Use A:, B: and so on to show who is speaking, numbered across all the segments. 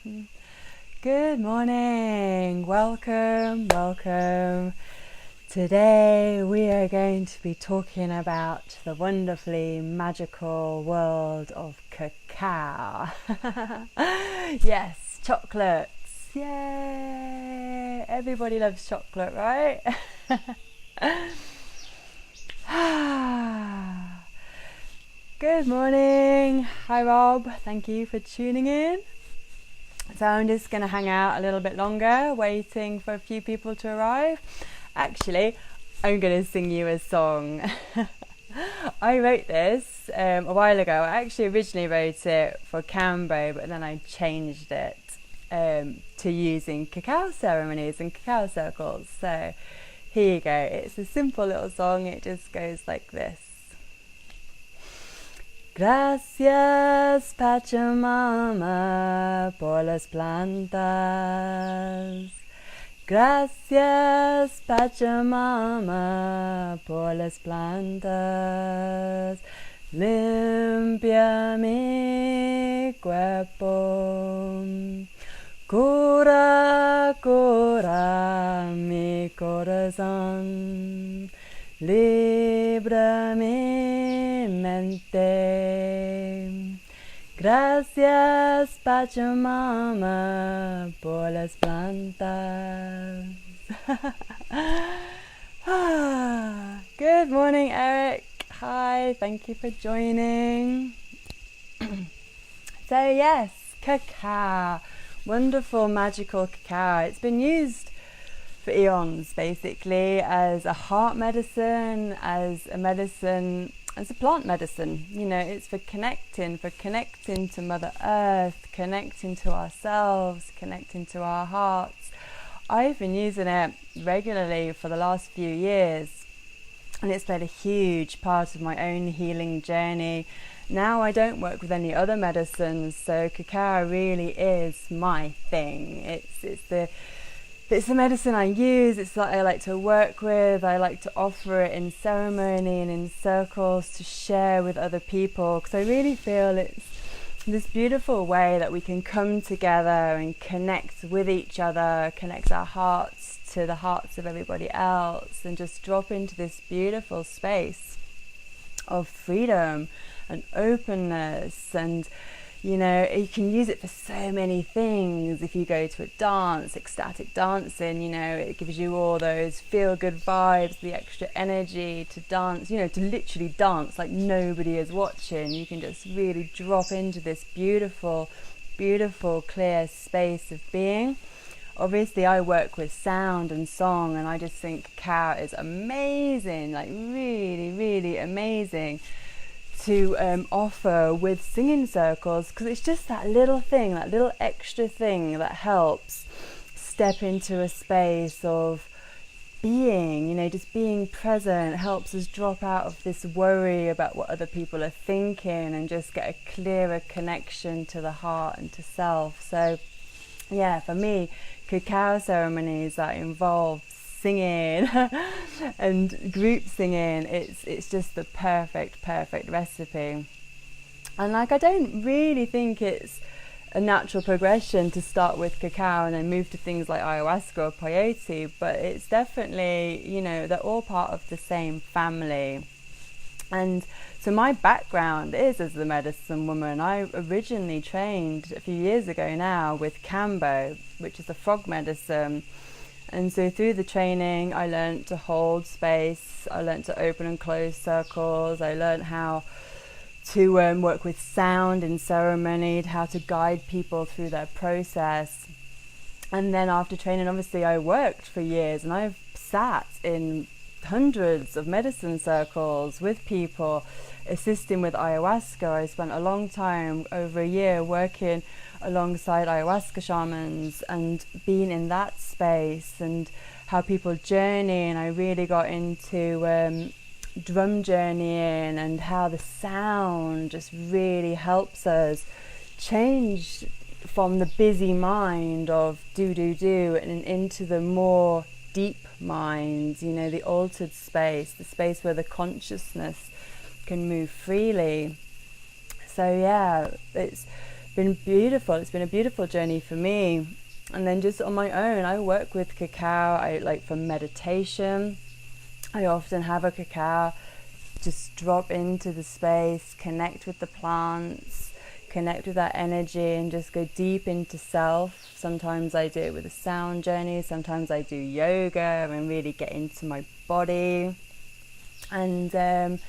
A: Good morning. Welcome, welcome. Today we are going to be talking about the wonderfully magical world of cacao. Yes, chocolates. Yay! Everybody loves chocolate, right? Good morning. Hi Rob, thank you for tuning in. So I'm just going to hang out a little bit longer, waiting for a few people to arrive. Actually, I'm going to sing you a song. I wrote this a while ago. I actually originally wrote it for Cambo, but then I changed it to using cacao ceremonies and cacao circles. So here you go. It's a simple little song. It just goes like this. Gracias Pachamama por las plantas. Gracias Pachamama por las plantas. Limpia mi cuerpo. Cura, cura mi corazón. Libra mi mente. Gracias Pachamama por las plantas. Good morning, Eric. Hi, thank you for joining. So yes, cacao, wonderful magical cacao. It's been used for eons, basically, as a heart medicine, as a plant medicine. You know, it's for connecting to Mother Earth, connecting to ourselves, connecting to our hearts. I've been using it regularly for the last few years, and it's played a huge part of my own healing journey. Now I don't work with any other medicines, so cacao really is my thing. It's the medicine I use, it's what I like to work with. I like to offer it in ceremony and in circles to share with other people, because I really feel it's this beautiful way that we can come together and connect with each other, connect our hearts to the hearts of everybody else, and just drop into this beautiful space of freedom and openness. And you know, you can use it for so many things. If you go to a dance, ecstatic dancing, you know, it gives you all those feel-good vibes, the extra energy to dance, you know, to literally dance like nobody is watching. You can just really drop into this beautiful, beautiful, clear space of being. Obviously, I work with sound and song, and I just think cacao is amazing, like really, really amazing to offer with singing circles, because it's just that little thing, that little extra thing that helps step into a space of being, you know, just being present, helps us drop out of this worry about what other people are thinking and just get a clearer connection to the heart and to self. So yeah, for me, cacao ceremonies that involve singing and group singing, it's just the perfect recipe. And like, I don't really think it's a natural progression to start with cacao and then move to things like ayahuasca or peyote, but it's definitely, you know, they're all part of the same family. And so my background is as the medicine woman. I originally trained a few years ago now with Cambo, which is a frog medicine. And so through the training, I learned to hold space, I learned to open and close circles, I learned how to work with sound in ceremony, how to guide people through their process. And then after training, obviously I worked for years, and I've sat in hundreds of medicine circles with people, assisting with ayahuasca. I spent a long time, over a year, working alongside ayahuasca shamans and being in that space and how people journey. And I really got into drum journeying and how the sound just really helps us change from the busy mind of do and into the more deep mind, you know, the altered space, the space where the consciousness can move freely. So yeah, it's been beautiful. It's been a beautiful journey for me. And then just on my own, I work with cacao. I like for meditation. I often have a cacao, just drop into the space, connect with the plants, connect with that energy, and just go deep into self. Sometimes I do it with a sound journey. Sometimes I do yoga and really get into my body. And and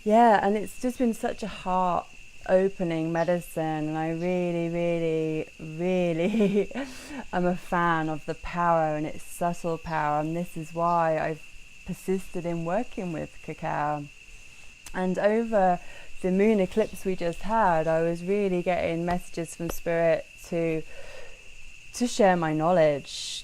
A: it's just been such a heart opening medicine, and I really am a fan of the power and its subtle power, and this is why I've persisted in working with cacao. And over the moon eclipse we just had, I was really getting messages from spirit to share my knowledge,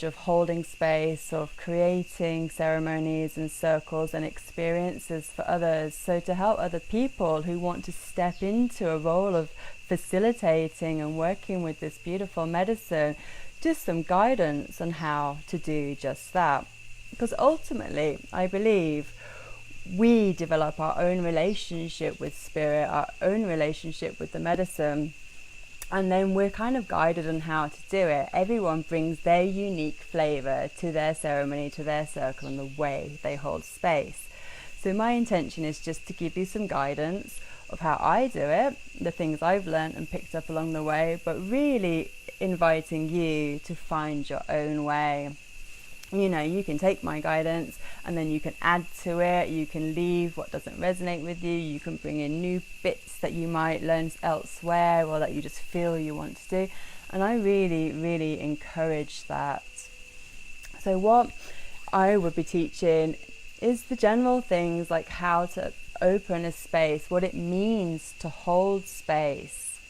A: of holding space, of creating ceremonies and circles and experiences for others. So to help other people who want to step into a role of facilitating and working with this beautiful medicine, just some guidance on how to do just that. Because ultimately, I believe we develop our own relationship with spirit, our own relationship with the medicine, and then we're kind of guided on how to do it. Everyone brings their unique flavour to their ceremony, to their circle, and the way they hold space. So my intention is just to give you some guidance of how I do it, the things I've learned and picked up along the way, but really inviting you to find your own way. You know, you can take my guidance and then you can add to it, you can leave what doesn't resonate with you, you can bring in new bits that you might learn elsewhere or that you just feel you want to do. And I really encourage that. So what I would be teaching is the general things like how to open a space, what it means to hold space,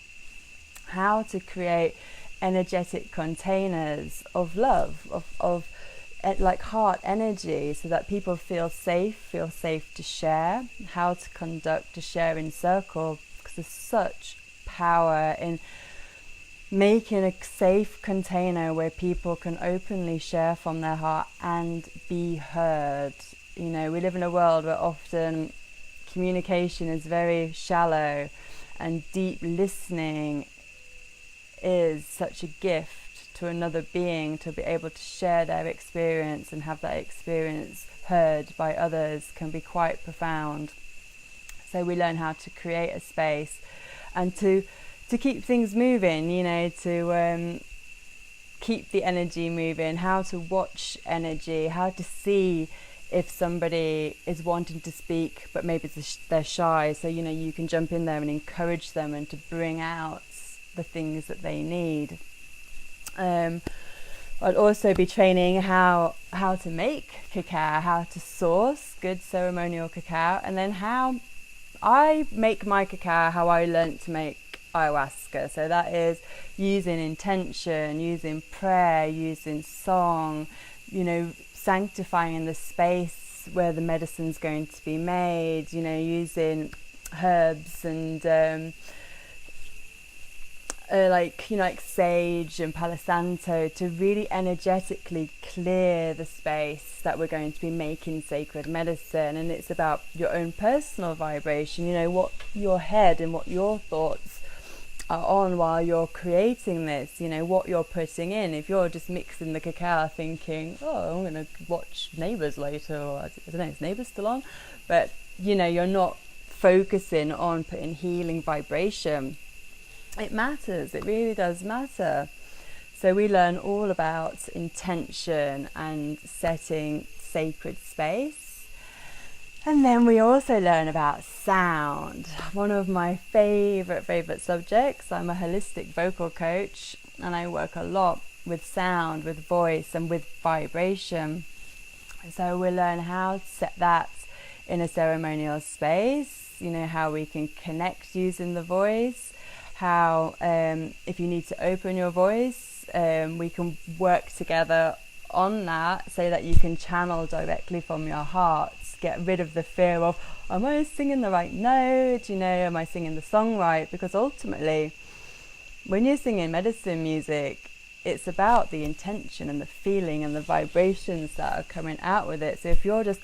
A: how to create energetic containers of love, of like heart energy, so that people feel safe to share, how to share in circle, because there's such power in making a safe container where people can openly share from their heart and be heard. You know, we live in a world where often communication is very shallow, and deep listening is such a gift to another being, to be able to share their experience and have that experience heard by others can be quite profound. So we learn how to create a space and to keep things moving, you know, to keep the energy moving, how to watch energy, how to see if somebody is wanting to speak but maybe they're shy, so you know you can jump in there and encourage them and to bring out the things that they need. I'll also be training how to make cacao, how to source good ceremonial cacao, and then how I make my cacao, how I learnt to make ayahuasca. So that is using intention, using prayer, using song, you know, sanctifying the space where the medicine's going to be made, you know, using herbs and like sage and Palo Santo to really energetically clear the space that we're going to be making sacred medicine. And it's about your own personal vibration, you know, what your head and what your thoughts are on while you're creating this, you know, what you're putting in. If you're just mixing the cacao thinking, oh, I'm going to watch Neighbours later, or I don't know, is Neighbours still on? But, you know, you're not focusing on putting healing vibration. It matters, it really does matter. So we learn all about intention and setting sacred space. And then we also learn about sound, one of my favourite subjects. I'm a holistic vocal coach and I work a lot with sound, with voice and with vibration. So we learn how to set that in a ceremonial space, you know, how we can connect using the voice, how if you need to open your voice, we can work together on that so that you can channel directly from your heart, get rid of the fear of, am I singing the right note, you know, am I singing the song right? Because ultimately, when you're singing medicine music, it's about the intention and the feeling and the vibrations that are coming out with it. So if you're just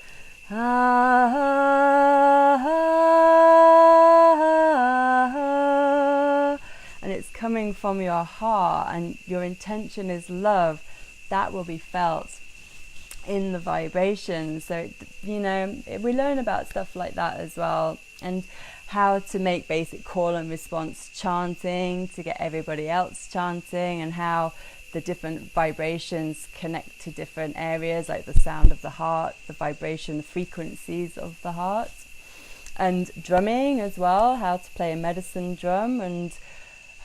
A: coming from your heart and your intention is love, that will be felt in the vibration. So, you know, we learn about stuff like that as well, and how to make basic call and response chanting to get everybody else chanting, and how the different vibrations connect to different areas, like the sound of the heart, the vibration, the frequencies of the heart. And drumming as well, how to play a medicine drum and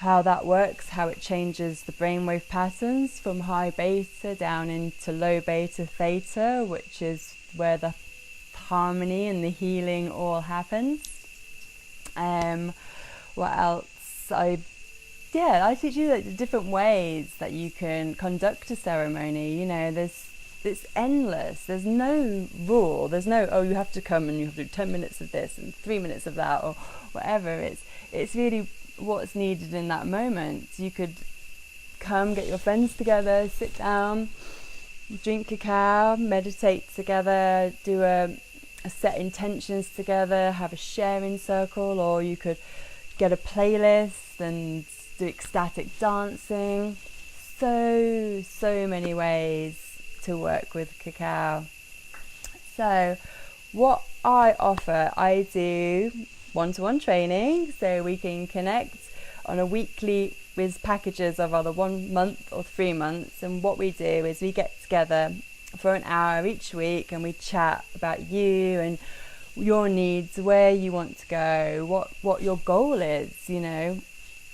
A: how that works, how it changes the brainwave patterns from high beta down into low beta theta, which is where the harmony and the healing all happens. What else? I teach you the different ways that you can conduct a ceremony. You know, it's endless. There's no rule. There's no, oh, you have to come and you have to do 10 minutes of this and 3 minutes of that, or whatever. It's really what's needed in that moment. You could come, get your friends together, sit down, drink cacao, meditate together, do a set intentions together, have a sharing circle, or you could get a playlist and do ecstatic dancing. So many ways to work with cacao. So what I offer, I do one-to-one training, so we can connect on a weekly with packages of either 1 month or 3 months. And what we do is we get together for an hour each week and we chat about you and your needs, where you want to go, what your goal is, you know.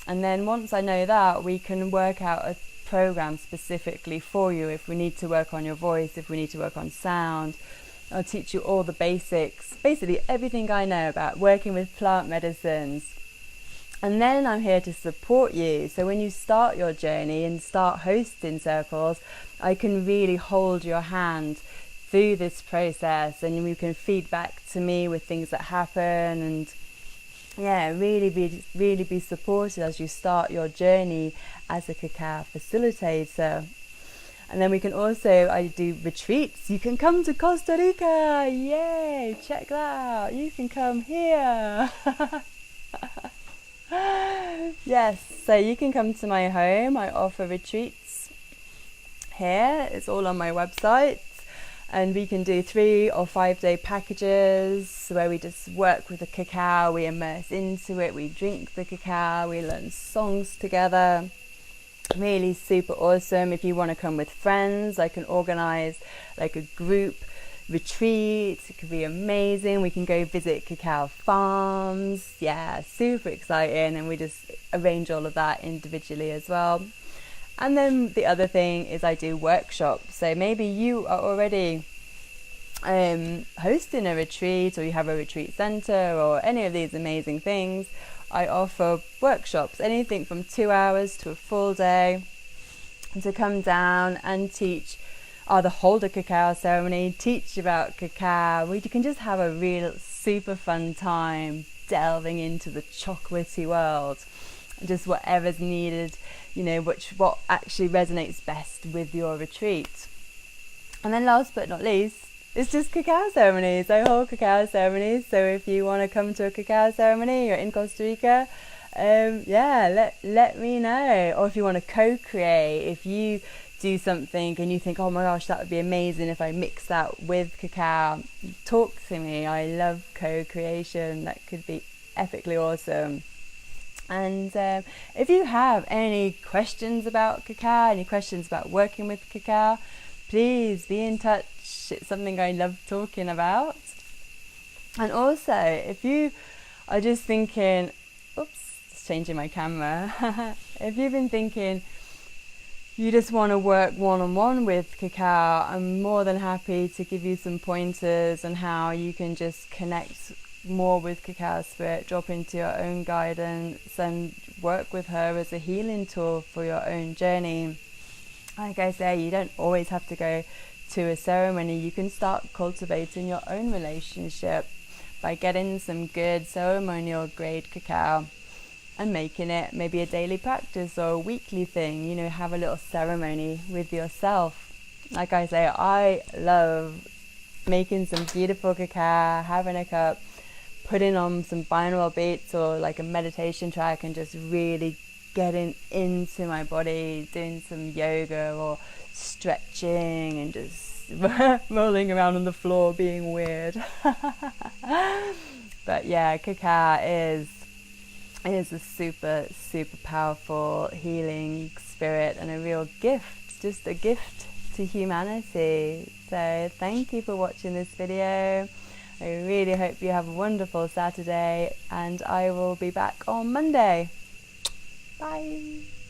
A: And then once I know that, we can work out a program specifically for you. If we need to work on your voice, if we need to work on sound, I'll teach you all the basics, basically everything I know about working with plant medicines. And then I'm here to support you. So when you start your journey and start hosting circles, I can really hold your hand through this process, and you can feed back to me with things that happen, and really be supported as you start your journey as a cacao facilitator. And then we can also, I do retreats. You can come to Costa Rica. Yay, check that out. You can come here. Yes, so you can come to my home. I offer retreats here. It's all on my website. And we can do 3 or 5 day packages where we just work with the cacao, we immerse into it, we drink the cacao, we learn songs together. Really super awesome. If you want to come with friends, I can organize like a group retreat. It could be amazing. We can go visit cacao farms. Yeah, super exciting. And we just arrange all of that individually as well. And then the other thing is I do workshops. So maybe you are already hosting a retreat, or you have a retreat center, or any of these amazing things. I offer workshops, anything from 2 hours to a full day, to come down and teach, either hold a cacao ceremony, teach about cacao. You can just have a real super fun time delving into the chocolatey world, just whatever's needed, you know, what actually resonates best with your retreat. And then last but not least, it's just cacao ceremonies. I hold cacao ceremonies, so if you want to come to a cacao ceremony, you're in Costa Rica, let me know. Or if you want to co-create, if you do something and you think, oh my gosh, that would be amazing if I mix that with cacao, talk to me. I love co-creation. That could be epically awesome. And if you have any questions about cacao, any questions about working with cacao, please be in touch. It's something I love talking about. And also, if you are just thinking, oops, just changing my camera. If you've been thinking you just want to work one-on-one with cacao, I'm more than happy to give you some pointers on how you can just connect more with cacao spirit, drop into your own guidance and work with her as a healing tool for your own journey. Like I say, you don't always have to go to a ceremony. You can start cultivating your own relationship by getting some good ceremonial grade cacao and making it maybe a daily practice or a weekly thing. You know, have a little ceremony with yourself. Like I say, I love making some beautiful cacao, having a cup, putting on some binaural beats or like a meditation track, and just really getting into my body, doing some yoga or stretching and just rolling around on the floor being weird. But yeah, cacao is a super powerful healing spirit and a real gift, just a gift to humanity. So thank you for watching this video. I really hope you have a wonderful Saturday, and I will be back on Monday. Bye.